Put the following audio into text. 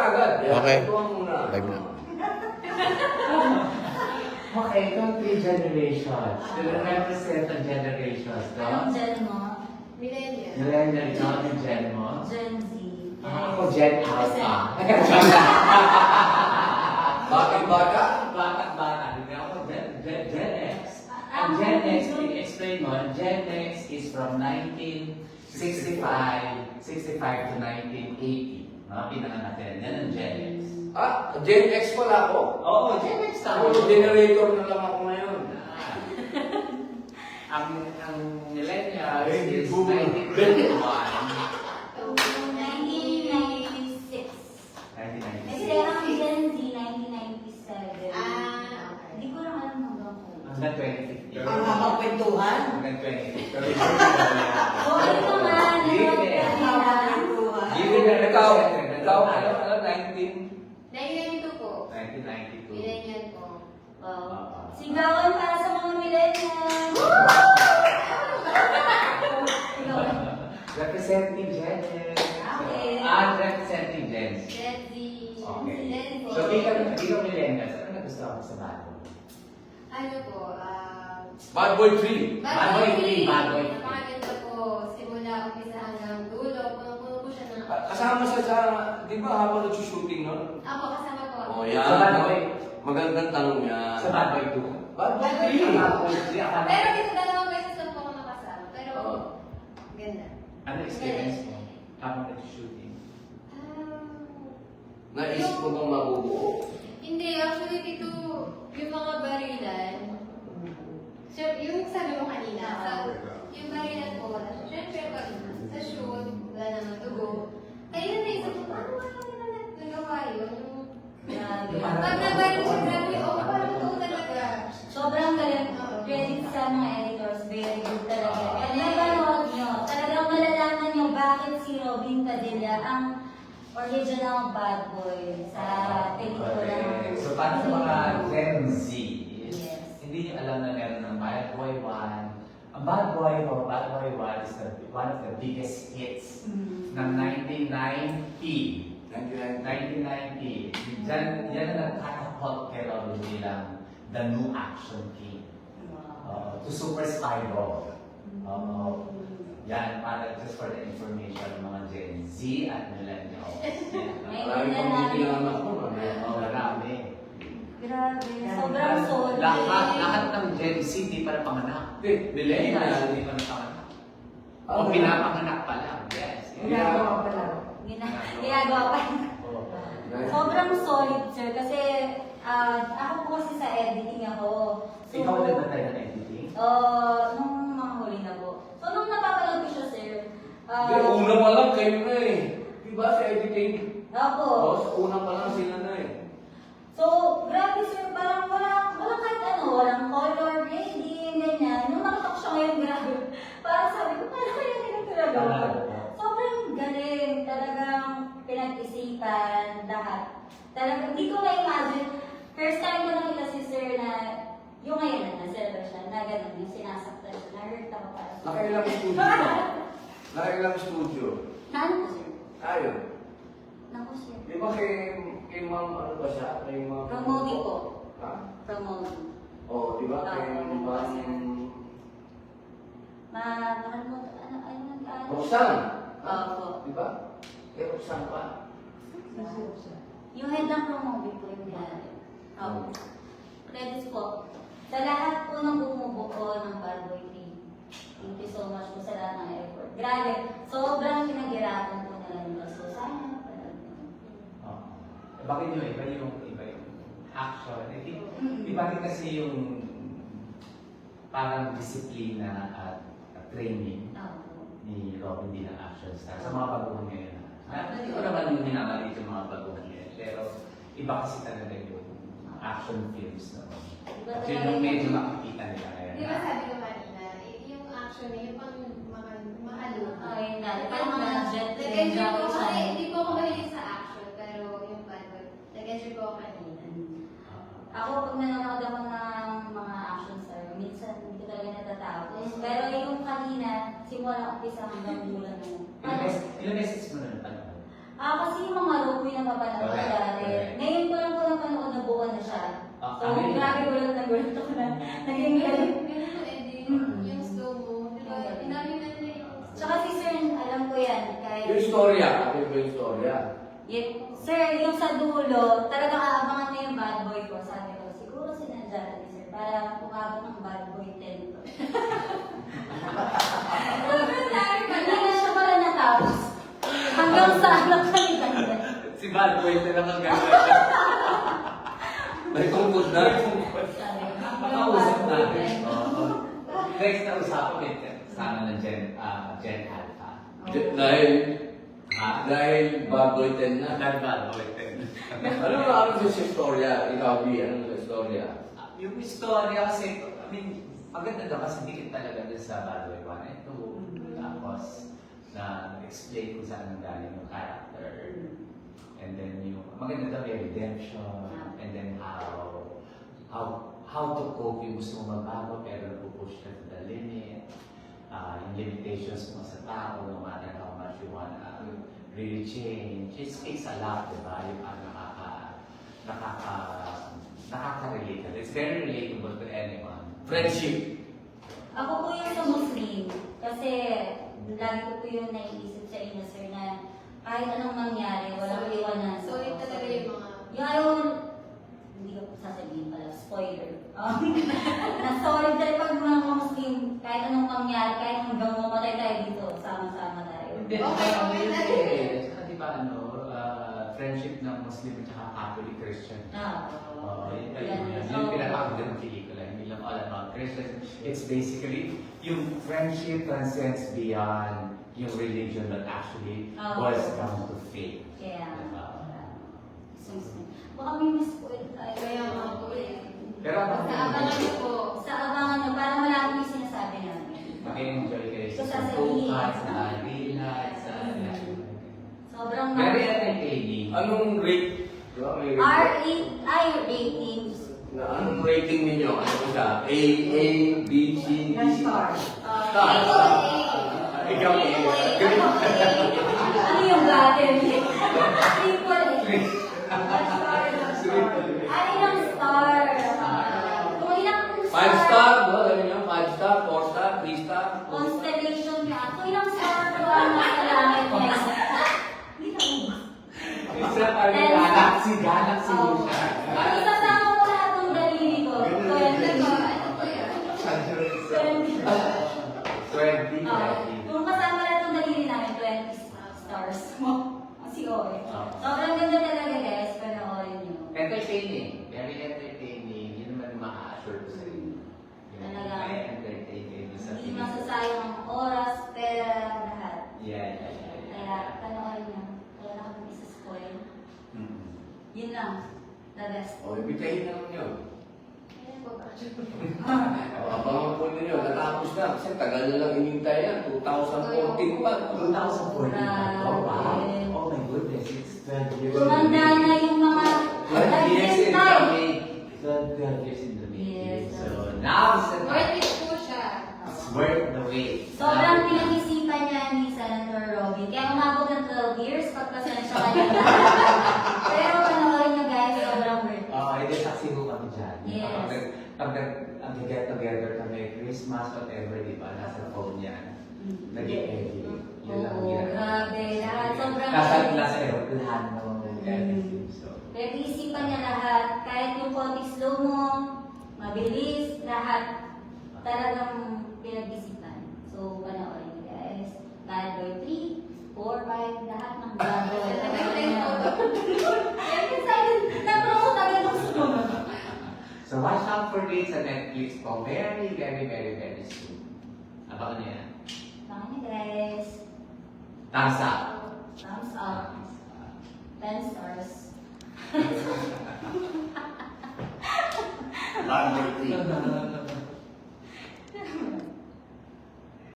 agad. Okay. Tuwang muna. Live na. Okay, itong 3 generations. Sila represent ang generations, no? Anong gen mo? Millennial. Millennial, ikaw ang gen mo? Gen Z. Ako, Gen Alpha. Batang-bata. Bata. Hindi ako Gen X. Ang Gen X, explain mo, Gen X is from 1965 to 1980. Mga pinanganak yan. Yan ang Gen X. Ah, Gen X pala ako. Oo, Gen X tama. Ako, generator na lang ako ngayon. Ang millennials is Boom. 1991. 1996. 1996. Kasi ang Gen Z, 1997. Okay. Hindi ko lang alam hanggang kung. Hanggang 2050. Ang habang kwentuhan. Hanggang 2050. Okay naman. Given na Ikaw, ikaw, ano, 1992 po. 1992. Millennial po. Wow. Sigawan para sa mga millennials. Representing Gen X. Okay. At representing Gen Z. Gen Z. Okay. Gen Z. So, bilang millennials, ano nagustuhan mo sa bago? Ano po, Bad Boy 3. Bad Boy 3, Bad Boy 3. Napakaganda po. Simula umpisa hanggang dulo. Puno-puno po siya ng... Kasama sa, di ba habang nag-shooting nun? Ako, kasama po. Oh, Sa Bad yan. Boy. Magandang tanong yan. Sa Bad Boy 2. Bad Boy Bad Boy 3. Bad Boy 3, akala. Pero dito dalawang beses lang po ako nakasama. Pero, Oo. ganda. Ano experience mo? Habang nag-shooting? Naisip mo bang mabubuo? Hindi, actually dito, yung mga barilan, yung sabi mo kanina, yung barilan po, syempre pag sa shoot, wala naman dugo. Kaya naisip ko, paano ba nila nagawa yun? Pag nabaril siya, grabe, parang totoo talaga. Sobrang galing. Credit sa mga editors. Very good talaga. At naganood nyo. Talagang malalaman nyo bakit si Robin Padilla ang original bad boy sa pelikula. Okay. So, para sa mga Gen Z, Yes. hindi niyo alam na meron ng Bad Boy 1. Ang Bad Boy o Bad Boy 1 is one of the biggest hits ng 1990. 1990. Yan ang nag-catapult kay Robin bilang the new action king. To Super Spy Dog. Yan, para just for the information ng mga Gen Z at millennials. Marami pang hindi pinanganak mo. Marami. Grabe. Sobrang solid. Lahat ng Gen Z di pa napanganak. Millennials di pa napanganak. O pinapanganak pa lang. Yes. Ginagawa pa lang. Ginagawa pa. Sobrang solid, sir. Kasi ako po kasi sa editing ako. So, Ikaw ulit na tayo ng editing? nung mga huli na po. So, nung napapanood ko siya, sir, Una pa lang kayo na eh. Di ba sa editing? ako. Sa una pa lang sila na eh. So, grabe, sir, parang walang kahit ano, walang color grading, ganyan. Nung nakita ko siya ngayon, grabe. Parang sabi ko, parang kaya ganito talaga. Sobrang galing, talagang pinag-isipan, lahat. Talagang, hindi ko na-imagine. First time ko nakita si sir na, yung ngayon na, sir siya, na gano'n, yung sinasaktan siya, na-hurt ako para sa Nakailang studio pa. Nakailang studio. Ano po, sir? Ayun. Naku, sir. Di ba kay ma'am, ano ba siya? Kay ma'am... Promoting po. Ha? Promoting. Oo, di ba? Kay ma'am... Ano? Roxanne. Opo. Di ba? Kay Roxanne pa. Yung head ng promoting po yung nanay. Opo. Credits po. Sa lahat po ng bumubuo ng Bad Boy 3. Thank you so much po sa lahat ng effort. Grabe. Sobrang pinaghirapan po nila nito. So, sana pala. Bakit yung iba yung action? Iba rin kasi yung parang disiplina at training Opo. ni Robin bilang action star sa mga baguhan ngayon. Hindi ko naman yung minamalit yung mga baguhan ngayon. Pero iba kasi talaga yung action films naman. At yun yung medyo makikita nila ngayon. Di ba sabi ko kanina, yung action na yung pang mahalo. Ayun na. Parang mga jet. Nag-enjoy po kasi hindi po ako mahilig sa action, pero yung bad boy, nag-enjoy po ako kanina. Ako, pag nanonood ako ng mga action star, minsan hindi ko talaga natatapos. Pero yung kanina, simula umpisa hanggang bulan na. Ilang beses mo na napanood? Kasi yung mga rope yung napapanood. istorya. Ano ba yung istorya? Sir, yung sa dulo, talagang aabangan na yung bad boy ko. Sabi ko, siguro sinadya ni sir, para pumabot ng bad boy 10 to. Hindi na siya pala natapos. Hanggang sa alam kami ganda. Si Bad Boy na lang ang ganda. May tungkol na. Makausap natin. Oo. Next na usapan, sana ng Gen Alpha. Dahil baboy 10 na. Dahil Bad Boy 10. Ano sa istorya? Ikaw, B, ano sa istorya? Yung istorya kasi, I mean, maganda daw kasi dikit talaga din sa Bad Boy 1 and 2. Tapos, na-explain kung saan ang galing yung character. And then yung, maganda daw yung redemption. And then how to cope yung gusto mo magbago pero napupush ka to the limit. Yung limitations mo sa tao, no matter how much you wanna really change. It speaks a lot, diba? Yung nakaka-relate. It's very relatable to anyone. Friendship. Ako po yung sa Muslim. Kasi lagi ko po yung naiisip sa inyo, sir, na kahit anong mangyari, walang iwanan. So, yun talaga yung mga... Yung ayaw, hindi ko sasabihin pala, spoiler. Na solid tayo pag mga Muslim, kahit anong mangyari, kahit hanggang mamatay tayo dito, sama-sama tayo. Hindi, Okay, okay na. Saka diba friendship ng Muslim at saka Catholic Christian. Yun yung pinapakaganda ng pelikula. Hindi lang all about Christian. It's basically, yung friendship transcends beyond yung religion that actually boils down to faith. Kaya, Diba? baka may mas-spoil tayo. Kaya mga po eh. Pero Sa abangan niyo po. Sa abangan nyo, para malaki yung sinasabi namin. mag-enjoy kayo So, sa sasabihin. tukat, sa arena, sa... Sobrang Very entertaining. Anong rate? Diba? May rate? ratings. Anong rating ninyo? Ano ba siya? A, B, C, D? Star. Star. Ikaw, A. Ano yung bladder niya? Triple A. Ano yung star? Kung ilang 5 star, no? Alam niyo, 5 star, 4 star, 3 star. constellation ka. Kung ilang star ko ang nasa langit niya. Isa pa rin galaxy mo siya. Isasama ko lahat ng daliri ko. Ano po yan? 20. Kung kasama lahat ng daliri namin, 20 stars mo. Ang si Oe. Sobrang ganda talaga guys, panoorin nyo. Entertaining. Very entertaining. Yun naman yung maka-assure ko sa inyo. Talaga. May entertaining sa Hindi pelikula. masasayang ang oras, pera, lahat. Yeah. Kaya panoorin nyo. Wala na kami isa-spoil. Mm. Yun lang. The best. O, ibitahin na ninyo. Ayan po ba? Abangan po ninyo, natapos na. Kasi tagal na lang hinintay yan. 2014 pa. 2014 na. Oh, wow. Oh my goodness. It's 12 years. Tumanda na yung mga 12 years in the time. making. 12 years in the making. Yes. So now is the Worth time. it po siya. It's worth the wait. Sobrang pinag-isipan niya ni Senator Robin. Kaya umabot ng 12 years, pagpasensya ka niya. Pero panoorin niyo guys, sobrang worth it. Hindi saksi ko kami dyan. Yes. Pag get together kami, Christmas, whatever, di ba? Nasa phone yan. Nag-edit. Yun lang Oo, yan. grabe. Lahat sobrang Nasa aeroplano. Everything. So, pinag-isipan niya lahat. Kahit yung konti slow mo, mabilis, lahat talagang pinag-isipan. So, panoorin niyo guys. Bad Boy 3, 4, 5, lahat ng Bad Boy. Kaya excited. Na-promote agad ng sumunod. so watch out for this sa Netflix po. Very, very, very, very soon. Abangan niyo yan. Baka niyo guys. Thumbs up. Thumbs up. 10 stars. Bad boy 3.